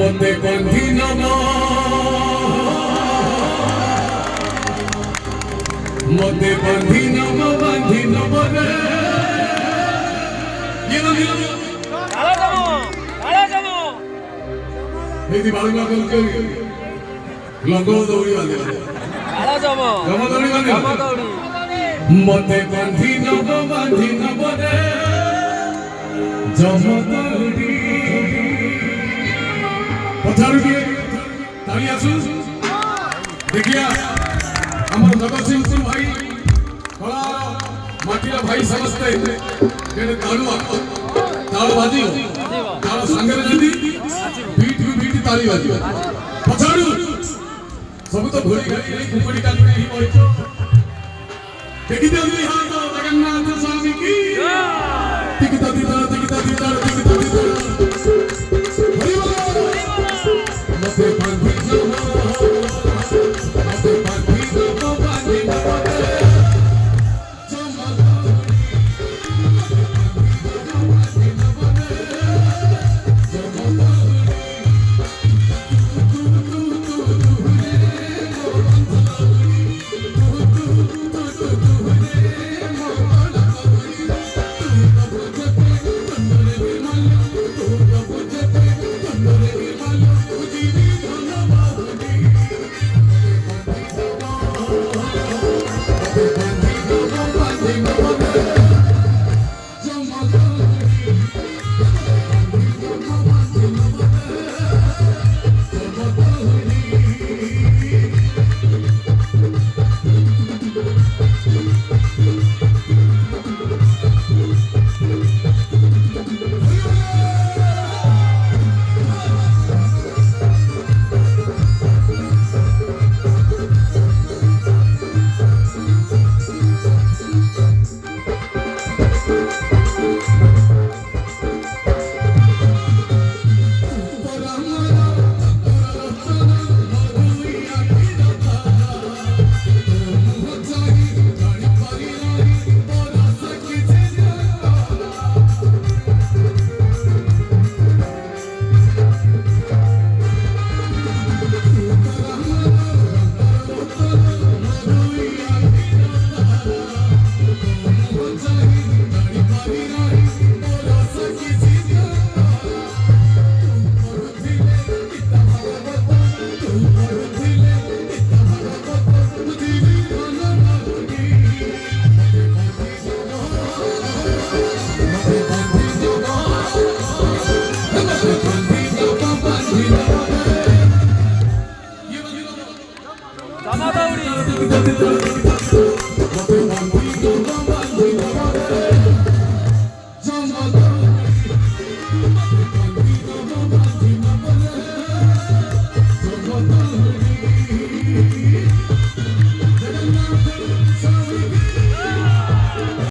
মতে বান্ধি নব মতে বান্ধি নব রে এইদি বালুকা বলকে লঙ্গ দৌড়ি বাঁধে জমা দৌড়ি বাঁধে মতে বান্ধি নব রে জমা দৌড়ি पछाड़ दिए ताली आसू देखिए हमारे जगत सिंह भाई बड़ा माटिया भाई समझते केने ताल बाजी ताल संगे जदी बीट ताली बाजी पछाड़ू सब तो घोड़ी गई कुकड़ी का नहीं पहुंचो देखी दे हां तो जगन्नाथ स्वामी की टिकता दिता Sama Dauri.